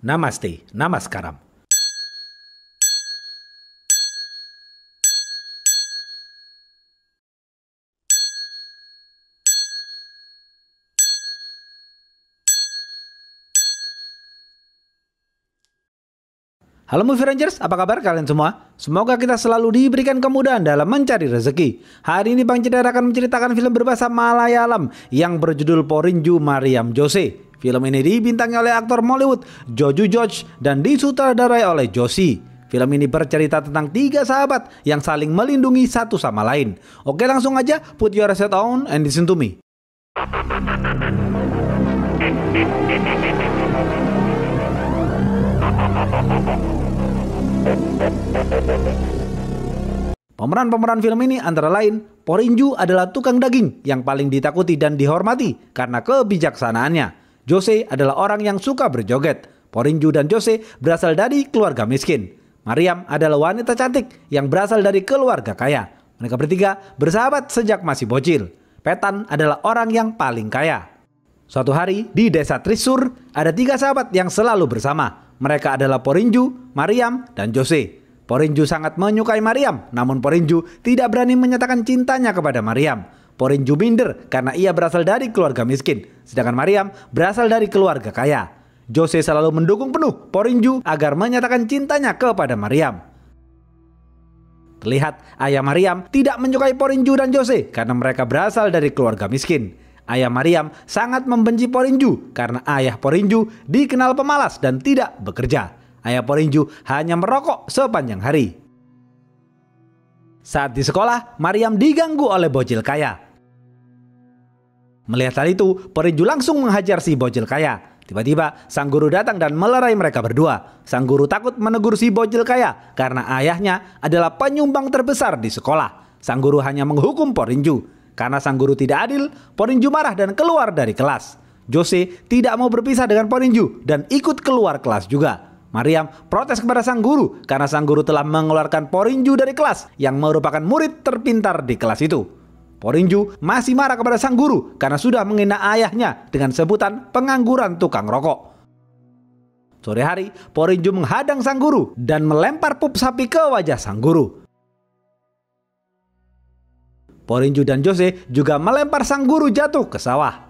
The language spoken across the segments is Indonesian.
Namaste, Namaskaram. Halo Movie Rangers, apa kabar kalian semua? Semoga kita selalu diberikan kemudahan dalam mencari rezeki. Hari ini Bang Cedar akan menceritakan film berbahasa Malayalam yang berjudul Porinju Mariam Jose. Film ini dibintangi oleh aktor Mollywood Jojo George dan disutradarai oleh Josie. Film ini bercerita tentang 3 sahabat yang saling melindungi satu sama lain. Oke, langsung aja put your headset on and listen to me. Pemeran-pemeran film ini antara lain Porinju adalah tukang daging yang paling ditakuti dan dihormati karena kebijaksanaannya. Jose adalah orang yang suka berjoget. Porinju dan Jose berasal dari keluarga miskin. Mariam adalah wanita cantik yang berasal dari keluarga kaya. Mereka bertiga bersahabat sejak masih bocil. Petan adalah orang yang paling kaya. Suatu hari di desa Trisur ada 3 sahabat yang selalu bersama. Mereka adalah Porinju, Mariam, dan Jose. Porinju sangat menyukai Mariam, namun Porinju tidak berani menyatakan cintanya kepada Mariam. Porinju minder karena ia berasal dari keluarga miskin, sedangkan Mariam berasal dari keluarga kaya. Jose selalu mendukung penuh Porinju agar menyatakan cintanya kepada Mariam. Terlihat ayah Mariam tidak menyukai Porinju dan Jose karena mereka berasal dari keluarga miskin. Ayah Mariam sangat membenci Porinju karena ayah Porinju dikenal pemalas dan tidak bekerja. Ayah Porinju hanya merokok sepanjang hari. Saat di sekolah, Mariam diganggu oleh bocil kaya. Melihat hal itu, Porinju langsung menghajar si bocil kaya. Tiba-tiba, sang guru datang dan melerai mereka berdua. Sang guru takut menegur si bocil kaya karena ayahnya adalah penyumbang terbesar di sekolah. Sang guru hanya menghukum Porinju. Karena sang guru tidak adil, Porinju marah dan keluar dari kelas. Jose tidak mau berpisah dengan Porinju dan ikut keluar kelas juga. Mariam protes kepada sang guru karena sang guru telah mengeluarkan Porinju dari kelas yang merupakan murid terpintar di kelas itu. Porinju masih marah kepada sang guru karena sudah menghina ayahnya dengan sebutan pengangguran tukang rokok. Sore hari, Porinju menghadang sang guru dan melempar pup sapi ke wajah sang guru. Porinju dan Jose juga melempar sang guru jatuh ke sawah.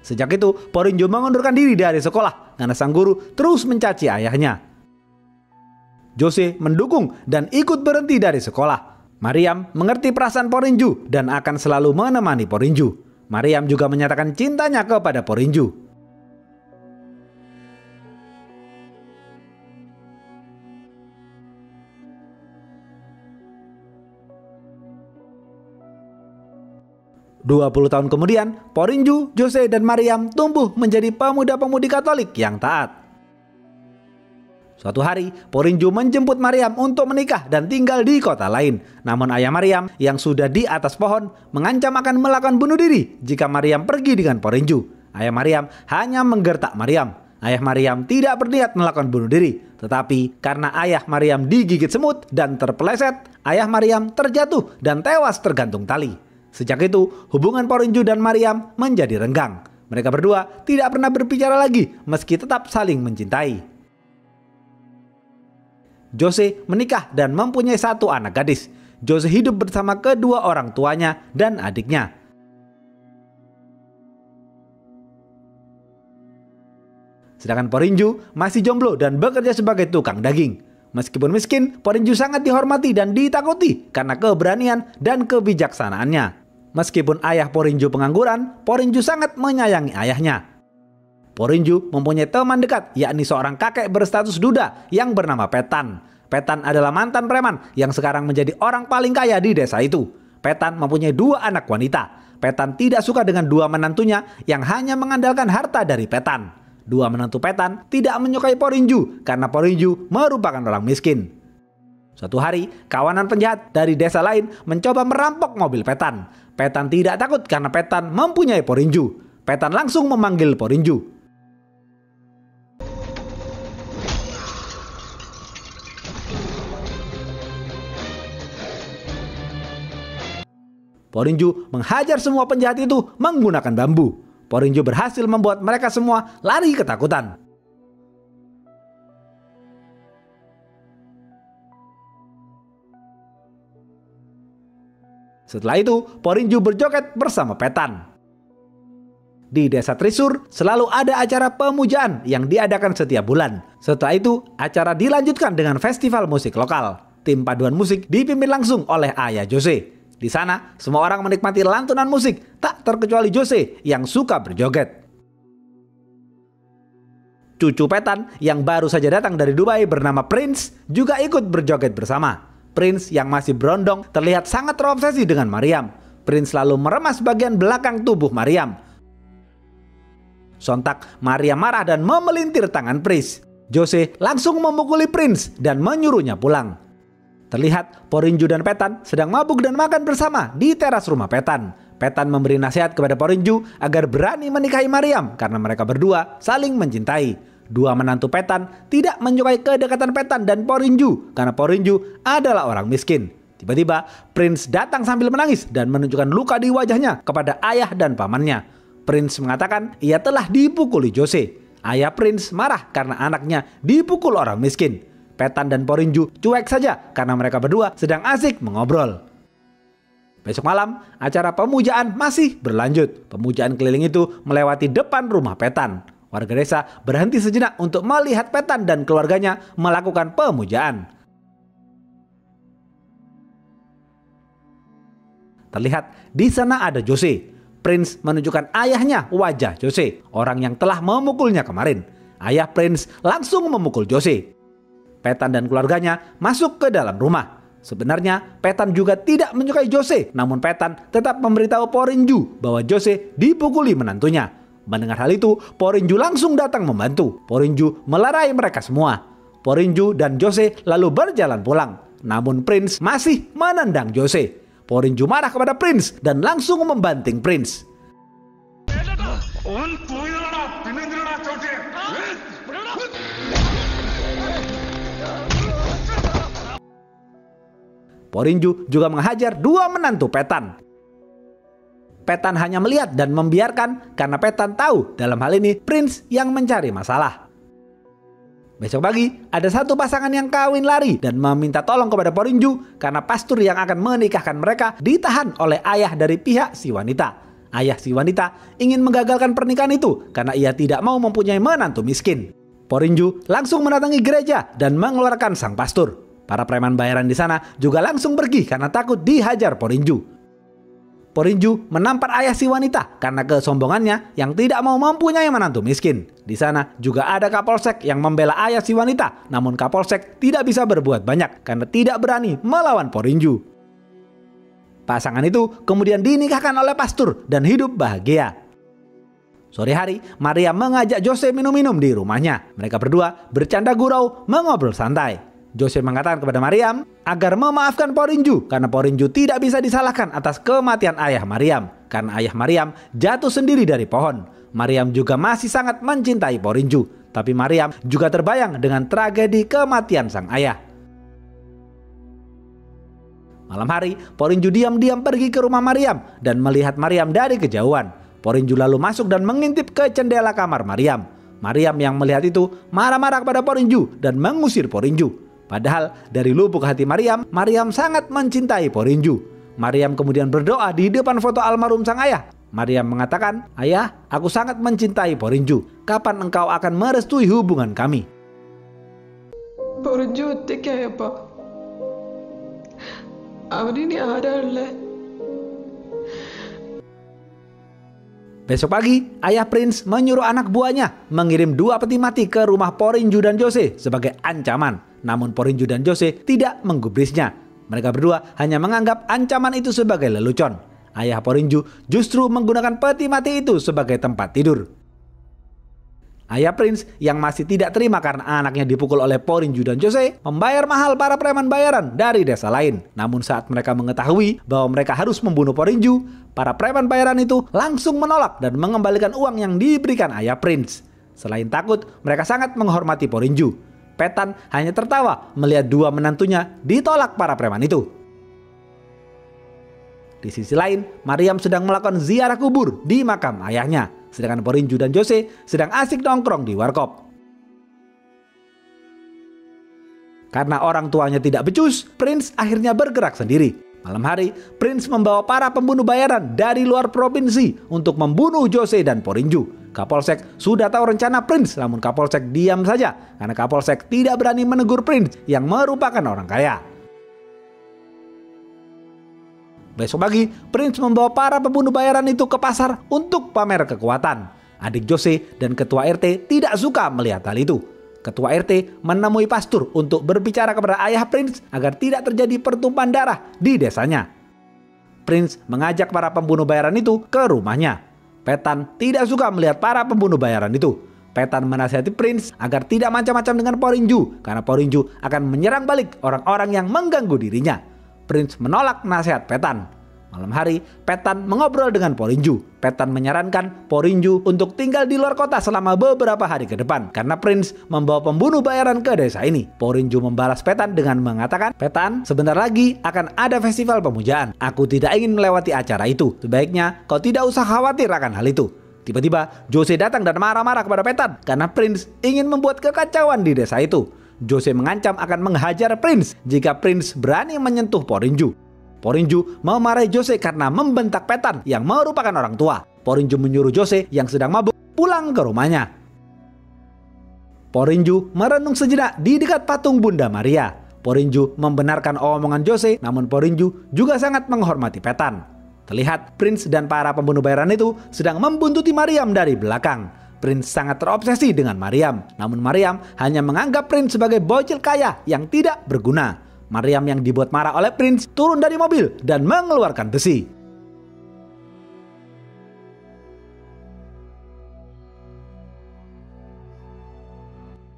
Sejak itu, Porinju mengundurkan diri dari sekolah karena sang guru terus mencaci ayahnya. Jose mendukung dan ikut berhenti dari sekolah. Mariam mengerti perasaan Porinju dan akan selalu menemani Porinju. Mariam juga menyatakan cintanya kepada Porinju. "20 tahun kemudian, Porinju, Jose, dan Mariam tumbuh menjadi pemuda-pemudi Katolik yang taat. Suatu hari, Porinju menjemput Mariam untuk menikah dan tinggal di kota lain. Namun ayah Mariam yang sudah di atas pohon mengancam akan melakukan bunuh diri jika Mariam pergi dengan Porinju. Ayah Mariam hanya menggertak Mariam. Ayah Mariam tidak berniat melakukan bunuh diri. Tetapi karena ayah Mariam digigit semut dan terpeleset, ayah Mariam terjatuh dan tewas tergantung tali. Sejak itu, hubungan Porinju dan Mariam menjadi renggang. Mereka berdua tidak pernah berbicara lagi meski tetap saling mencintai. Jose menikah dan mempunyai 1 anak gadis. Jose hidup bersama kedua orang tuanya dan adiknya. Sedangkan Porinju masih jomblo dan bekerja sebagai tukang daging. Meskipun miskin, Porinju sangat dihormati dan ditakuti karena keberanian dan kebijaksanaannya. Meskipun ayah Porinju pengangguran, Porinju sangat menyayangi ayahnya. Porinju mempunyai teman dekat, yakni seorang kakek berstatus duda yang bernama Petan. Petan adalah mantan preman yang sekarang menjadi orang paling kaya di desa itu. Petan mempunyai 2 anak wanita. Petan tidak suka dengan 2 menantunya yang hanya mengandalkan harta dari Petan. 2 menantu Petan tidak menyukai Porinju karena Porinju merupakan orang miskin. Suatu hari, kawanan penjahat dari desa lain mencoba merampok mobil Petan. Petan tidak takut karena Petan mempunyai Porinju. Petan langsung memanggil Porinju. Porinju menghajar semua penjahat itu menggunakan bambu. Porinju berhasil membuat mereka semua lari ketakutan. Setelah itu, Porinju berjoget bersama Petan. Di desa Trisur selalu ada acara pemujaan yang diadakan setiap bulan. Setelah itu, acara dilanjutkan dengan festival musik lokal. Tim paduan musik dipimpin langsung oleh Ayah Jose. Di sana, semua orang menikmati lantunan musik, tak terkecuali Jose yang suka berjoget. Cucu Petan yang baru saja datang dari Dubai bernama Prince juga ikut berjoget bersama. Prince yang masih berondong terlihat sangat terobsesi dengan Mariam. Prince lalu meremas bagian belakang tubuh Mariam. Sontak Mariam marah dan memelintir tangan Prince. Jose langsung memukuli Prince dan menyuruhnya pulang. Terlihat Porinju dan Petan sedang mabuk dan makan bersama di teras rumah Petan. Petan memberi nasihat kepada Porinju agar berani menikahi Mariam karena mereka berdua saling mencintai. Dua menantu Petan tidak menyukai kedekatan Petan dan Porinju karena Porinju adalah orang miskin. Tiba-tiba Prince datang sambil menangis dan menunjukkan luka di wajahnya kepada ayah dan pamannya. Prince mengatakan ia telah dipukuli Jose. Ayah Prince marah karena anaknya dipukul orang miskin. Petan dan Porinju cuek saja karena mereka berdua sedang asik mengobrol. Besok malam, acara pemujaan masih berlanjut. Pemujaan keliling itu melewati depan rumah Petan. Warga desa berhenti sejenak untuk melihat Petan dan keluarganya melakukan pemujaan. Terlihat di sana ada Jose. Prince menunjukkan ayahnya wajah Jose, orang yang telah memukulnya kemarin. Ayah Prince langsung memukul Jose. Petan dan keluarganya masuk ke dalam rumah. Sebenarnya Petan juga tidak menyukai Jose, namun Petan tetap memberitahu Porinju bahwa Jose dipukuli menantunya. Mendengar hal itu, Porinju langsung datang membantu. Porinju melerai mereka semua. Porinju dan Jose lalu berjalan pulang. Namun Prince masih menendang Jose. Porinju marah kepada Prince dan langsung membanting Prince. Porinju juga menghajar dua menantu Petan. Petan hanya melihat dan membiarkan karena Petan tahu dalam hal ini Prince yang mencari masalah. Besok pagi, ada satu pasangan yang kawin lari dan meminta tolong kepada Porinju karena pastur yang akan menikahkan mereka ditahan oleh ayah dari pihak si wanita. Ayah si wanita ingin menggagalkan pernikahan itu karena ia tidak mau mempunyai menantu miskin. Porinju langsung mendatangi gereja dan mengeluarkan sang pastur. Para preman bayaran di sana juga langsung pergi karena takut dihajar Porinju. Porinju menampar ayah si wanita karena kesombongannya yang tidak mau mempunyai menantu miskin. Di sana juga ada Kapolsek yang membela ayah si wanita, namun Kapolsek tidak bisa berbuat banyak karena tidak berani melawan Porinju. Pasangan itu kemudian dinikahkan oleh pastur dan hidup bahagia. Sore hari, Maria mengajak Jose minum-minum di rumahnya. Mereka berdua bercanda gurau, mengobrol santai. Jose mengatakan kepada Mariam agar memaafkan Porinju karena Porinju tidak bisa disalahkan atas kematian ayah Mariam karena ayah Mariam jatuh sendiri dari pohon. Mariam juga masih sangat mencintai Porinju, tapi Mariam juga terbayang dengan tragedi kematian sang ayah. Malam hari, Porinju diam-diam pergi ke rumah Mariam dan melihat Mariam dari kejauhan. Porinju lalu masuk dan mengintip ke jendela kamar Mariam. Mariam yang melihat itu marah-marah kepada Porinju dan mengusir Porinju. Padahal dari lubuk hati Mariam, Mariam sangat mencintai Porinju. Mariam kemudian berdoa di depan foto almarhum sang ayah. Mariam mengatakan, "Ayah, aku sangat mencintai Porinju. Kapan engkau akan merestui hubungan kami?" Porinju apa? Ini ada. Besok pagi, ayah Prince menyuruh anak buahnya mengirim 2 peti mati ke rumah Porinju dan Jose sebagai ancaman. Namun Porinju dan Jose tidak menggubrisnya. Mereka berdua hanya menganggap ancaman itu sebagai lelucon. Ayah Porinju justru menggunakan peti mati itu sebagai tempat tidur. Ayah Prince yang masih tidak terima karena anaknya dipukul oleh Porinju dan Jose membayar mahal para preman bayaran dari desa lain. Namun saat mereka mengetahui bahwa mereka harus membunuh Porinju, para preman bayaran itu langsung menolak dan mengembalikan uang yang diberikan ayah Prince. Selain takut, mereka sangat menghormati Porinju. Petan hanya tertawa melihat 2 menantunya ditolak para preman itu. Di sisi lain, Mariam sedang melakukan ziarah kubur di makam ayahnya. Sedangkan Porinju dan Jose sedang asik nongkrong di warkop. Karena orang tuanya tidak becus, Prince akhirnya bergerak sendiri. Malam hari, Prince membawa para pembunuh bayaran dari luar provinsi untuk membunuh Jose dan Porinju. Kapolsek sudah tahu rencana Prince, namun Kapolsek diam saja karena Kapolsek tidak berani menegur Prince yang merupakan orang kaya. Besok pagi, Prince membawa para pembunuh bayaran itu ke pasar untuk pamer kekuatan. Adik Jose dan ketua RT tidak suka melihat hal itu. Ketua RT menemui pastor untuk berbicara kepada ayah Prince agar tidak terjadi pertumpahan darah di desanya. Prince mengajak para pembunuh bayaran itu ke rumahnya. Petan tidak suka melihat para pembunuh bayaran itu. Petan menasihati Prince agar tidak macam-macam dengan Porinju karena Porinju akan menyerang balik orang-orang yang mengganggu dirinya. Prince menolak nasihat Petan. Malam hari, Petan mengobrol dengan Porinju. Petan menyarankan Porinju untuk tinggal di luar kota selama beberapa hari ke depan karena Prince membawa pembunuh bayaran ke desa ini. Porinju membalas Petan dengan mengatakan, "Petan, sebentar lagi akan ada festival pemujaan. Aku tidak ingin melewati acara itu. Sebaiknya kau tidak usah khawatir akan hal itu." Tiba-tiba, Jose datang dan marah-marah kepada Petan karena Prince ingin membuat kekacauan di desa itu. Jose mengancam akan menghajar Prince jika Prince berani menyentuh Porinju. Porinju memarahi Jose karena membentak Petan yang merupakan orang tua. Porinju menyuruh Jose yang sedang mabuk pulang ke rumahnya. Porinju merenung sejenak di dekat patung Bunda Maria. Porinju membenarkan omongan Jose, namun Porinju juga sangat menghormati Petan. Terlihat Prince dan para pembunuh bayaran itu sedang membuntuti Mariam dari belakang. Prince sangat terobsesi dengan Mariam, namun Mariam hanya menganggap Prince sebagai bocil kaya yang tidak berguna. Mariam yang dibuat marah oleh Prince turun dari mobil dan mengeluarkan besi.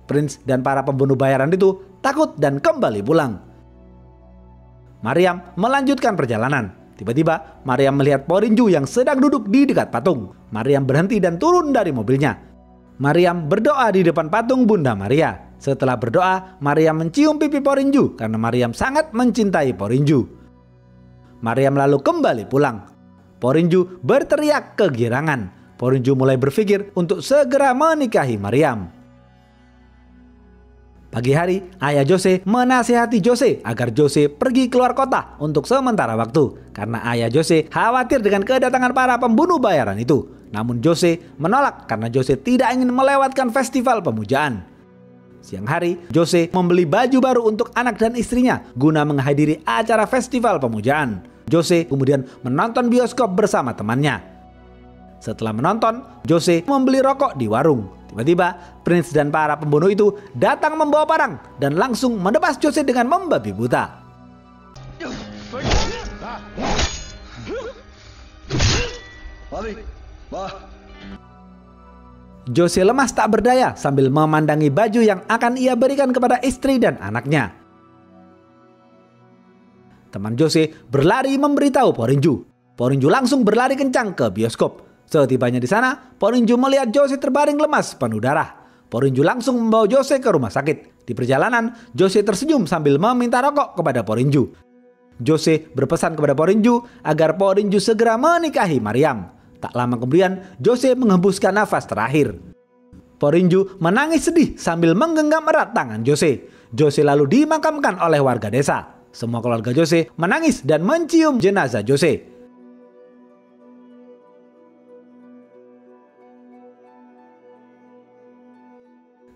Prince dan para pembunuh bayaran itu takut dan kembali pulang. Mariam melanjutkan perjalanan. Tiba-tiba Mariam melihat Porinju yang sedang duduk di dekat patung. Mariam berhenti dan turun dari mobilnya. Mariam berdoa di depan patung Bunda Maria. Setelah berdoa, Mariam mencium pipi Porinju karena Mariam sangat mencintai Porinju. Mariam lalu kembali pulang. Porinju berteriak kegirangan. Porinju mulai berpikir untuk segera menikahi Mariam. Pagi hari, ayah Jose menasihati Jose agar Jose pergi keluar kota untuk sementara waktu karena ayah Jose khawatir dengan kedatangan para pembunuh bayaran itu. Namun Jose menolak karena Jose tidak ingin melewatkan festival pemujaan. Siang hari, Jose membeli baju baru untuk anak dan istrinya guna menghadiri acara festival pemujaan. Jose kemudian menonton bioskop bersama temannya. Setelah menonton, Jose membeli rokok di warung. Tiba-tiba, Prince dan para pembunuh itu datang membawa parang dan langsung menebas Jose dengan membabi buta. Jose lemas tak berdaya sambil memandangi baju yang akan ia berikan kepada istri dan anaknya. Teman Jose berlari memberitahu Porinju. Porinju langsung berlari kencang ke bioskop. Setibanya di sana, Porinju melihat Jose terbaring lemas penuh darah. Porinju langsung membawa Jose ke rumah sakit. Di perjalanan, Jose tersenyum sambil meminta rokok kepada Porinju. Jose berpesan kepada Porinju agar Porinju segera menikahi Mariam. Tak lama kemudian, Jose menghembuskan nafas terakhir. Porinju menangis sedih sambil menggenggam erat tangan Jose. Jose lalu dimakamkan oleh warga desa. Semua keluarga Jose menangis dan mencium jenazah Jose.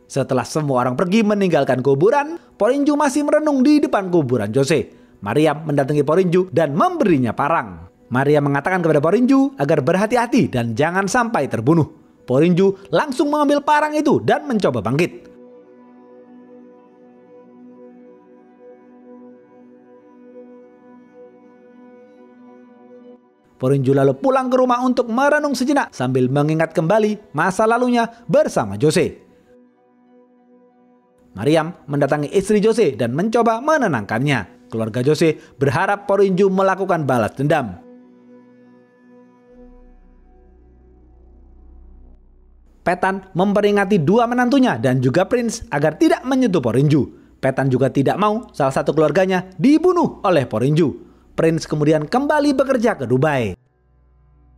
Setelah semua orang pergi meninggalkan kuburan, Porinju masih merenung di depan kuburan Jose. Mariam mendatangi Porinju dan memberinya parang. Maria mengatakan kepada Porinju agar berhati-hati dan jangan sampai terbunuh. Porinju langsung mengambil parang itu dan mencoba bangkit. Porinju lalu pulang ke rumah untuk merenung sejenak sambil mengingat kembali masa lalunya bersama Jose. Mariam mendatangi istri Jose dan mencoba menenangkannya. Keluarga Jose berharap Porinju melakukan balas dendam. Petan memperingati dua menantunya dan juga Prince agar tidak menyentuh Porinju. Petan juga tidak mau salah satu keluarganya dibunuh oleh Porinju. Prince kemudian kembali bekerja ke Dubai.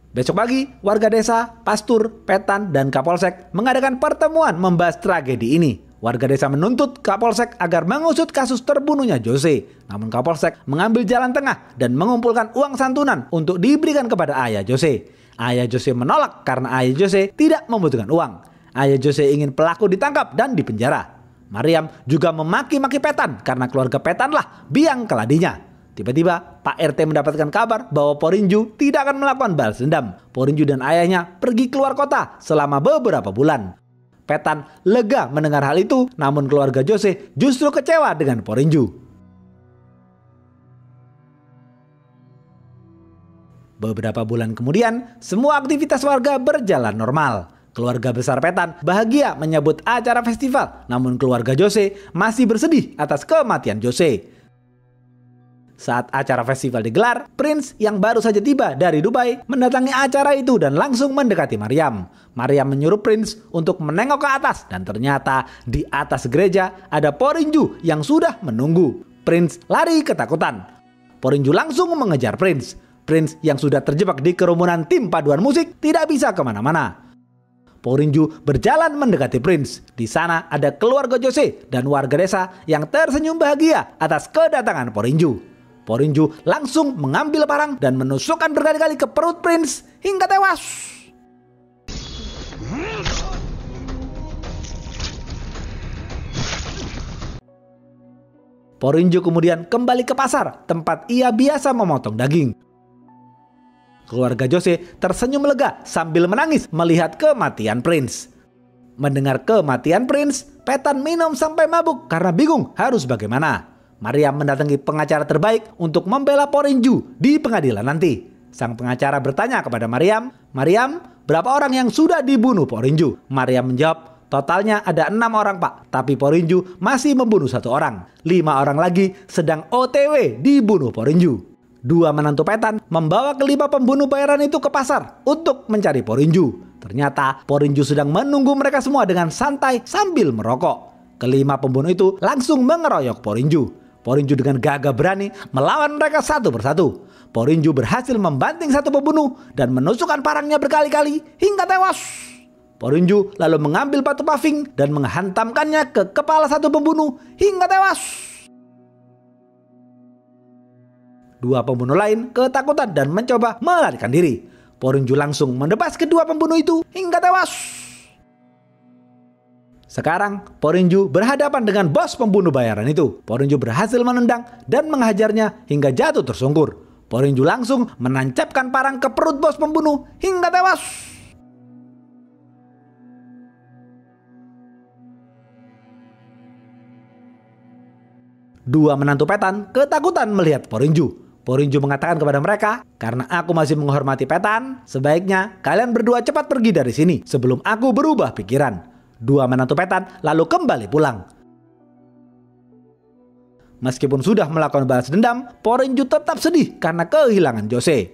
Besok pagi, warga desa, pastor, Petan, dan Kapolsek mengadakan pertemuan membahas tragedi ini. Warga desa menuntut Kapolsek agar mengusut kasus terbunuhnya Jose. Namun Kapolsek mengambil jalan tengah dan mengumpulkan uang santunan untuk diberikan kepada ayah Jose. Ayah Jose menolak karena ayah Jose tidak membutuhkan uang. Ayah Jose ingin pelaku ditangkap dan dipenjara. Mariam juga memaki-maki Petan karena keluarga Petanlah biang keladinya. Tiba-tiba Pak RT mendapatkan kabar bahwa Porinju tidak akan melakukan balas dendam. Porinju dan ayahnya pergi keluar kota selama beberapa bulan. Petan lega mendengar hal itu, namun keluarga Jose justru kecewa dengan Porinju. Beberapa bulan kemudian, semua aktivitas warga berjalan normal. Keluarga besar Petan bahagia menyambut acara festival, namun keluarga Jose masih bersedih atas kematian Jose. Saat acara festival digelar, Prince yang baru saja tiba dari Dubai mendatangi acara itu dan langsung mendekati Mariam. Mariam menyuruh Prince untuk menengok ke atas dan ternyata di atas gereja ada Porinju yang sudah menunggu. Prince lari ketakutan. Porinju langsung mengejar Prince. Prince yang sudah terjebak di kerumunan tim paduan musik tidak bisa kemana-mana. Porinju berjalan mendekati Prince. Di sana ada keluarga Jose dan warga desa yang tersenyum bahagia atas kedatangan Porinju. Porinju langsung mengambil parang dan menusukkan berkali-kali ke perut Prince hingga tewas. Porinju kemudian kembali ke pasar tempat ia biasa memotong daging. Keluarga Jose tersenyum lega sambil menangis melihat kematian Prince. Mendengar kematian Prince, Petan minum sampai mabuk karena bingung harus bagaimana. Mariam mendatangi pengacara terbaik untuk membela Porinju di pengadilan nanti. Sang pengacara bertanya kepada Mariam, "Mariam, berapa orang yang sudah dibunuh Porinju?" Mariam menjawab, "Totalnya ada 6 orang Pak, tapi Porinju masih membunuh 1 orang. 5 orang lagi sedang OTW dibunuh Porinju." Dua menantu Petan membawa kelima pembunuh bayaran itu ke pasar untuk mencari Porinju. Ternyata Porinju sedang menunggu mereka semua dengan santai sambil merokok. Kelima pembunuh itu langsung mengeroyok Porinju. Porinju dengan gagah berani melawan mereka satu persatu. Porinju berhasil membanting satu pembunuh dan menusukkan parangnya berkali-kali hingga tewas. Porinju lalu mengambil batu paving dan menghantamkannya ke kepala satu pembunuh hingga tewas. Dua pembunuh lain ketakutan dan mencoba melarikan diri. Porinju langsung mendebas kedua pembunuh itu hingga tewas. Sekarang Porinju berhadapan dengan bos pembunuh bayaran itu. Porinju berhasil menendang dan menghajarnya hingga jatuh tersungkur. Porinju langsung menancapkan parang ke perut bos pembunuh hingga tewas. Dua menantu Petan ketakutan melihat Porinju. Porinju mengatakan kepada mereka, "Karena aku masih menghormati Petan, sebaiknya kalian berdua cepat pergi dari sini sebelum aku berubah pikiran." Dua menantu Petan lalu kembali pulang. Meskipun sudah melakukan balas dendam, Porinju tetap sedih karena kehilangan Jose.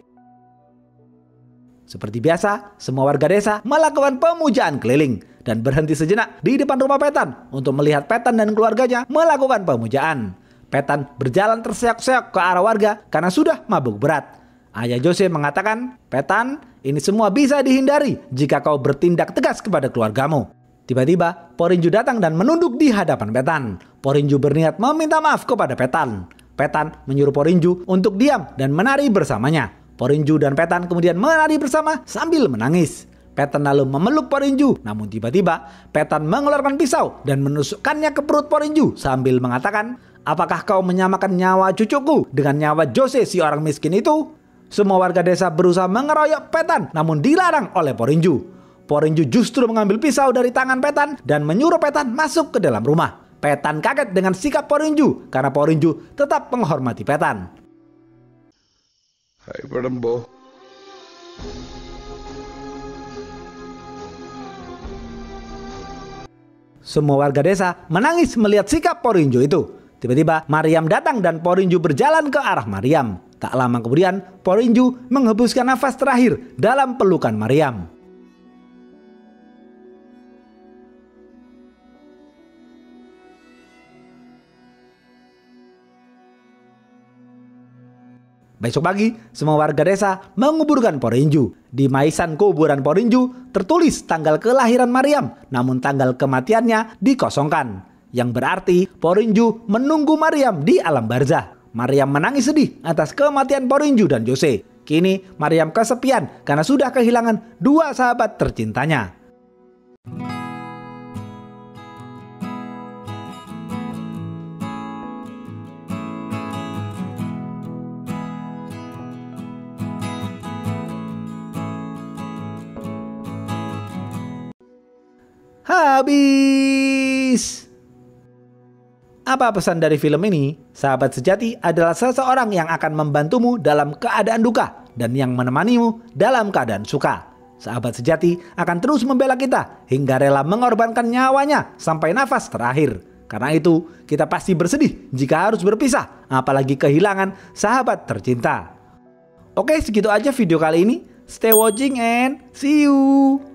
Seperti biasa, semua warga desa melakukan pemujaan keliling dan berhenti sejenak di depan rumah Petan untuk melihat Petan dan keluarganya melakukan pemujaan. Petan berjalan terseok-seok ke arah warga karena sudah mabuk berat. Ayah Jose mengatakan, "Petan, ini semua bisa dihindari jika kau bertindak tegas kepada keluargamu." Tiba-tiba Porinju datang dan menunduk di hadapan Petan. Porinju berniat meminta maaf kepada Petan. Petan menyuruh Porinju untuk diam dan menari bersamanya. Porinju dan Petan kemudian menari bersama sambil menangis. Petan lalu memeluk Porinju, namun tiba-tiba Petan mengeluarkan pisau dan menusukkannya ke perut Porinju sambil mengatakan, "Apakah kau menyamakan nyawa cucuku dengan nyawa Jose si orang miskin itu?" Semua warga desa berusaha mengeroyok Petan namun dilarang oleh Porinju. Porinju justru mengambil pisau dari tangan Petan dan menyuruh Petan masuk ke dalam rumah. Petan kaget dengan sikap Porinju karena Porinju tetap menghormati Petan. Hai Padambo. Semua warga desa menangis melihat sikap Porinju itu. Tiba-tiba Mariam datang dan Porinju berjalan ke arah Mariam. Tak lama kemudian Porinju menghembuskan nafas terakhir dalam pelukan Mariam. Besok pagi, semua warga desa menguburkan Porinju. Di maisan kuburan Porinju tertulis tanggal kelahiran Maryam, namun tanggal kematiannya dikosongkan. Yang berarti Porinju menunggu Maryam di alam barzah. Maryam menangis sedih atas kematian Porinju dan Jose. Kini Maryam kesepian karena sudah kehilangan dua sahabat tercintanya. Habis. Apa pesan dari film ini? Sahabat sejati adalah seseorang yang akan membantumu dalam keadaan duka dan yang menemanimu dalam keadaan suka. Sahabat sejati akan terus membela kita hingga rela mengorbankan nyawanya sampai nafas terakhir. Karena itu, kita pasti bersedih jika harus berpisah, apalagi kehilangan sahabat tercinta. Oke, segitu aja video kali ini. Stay watching and see you.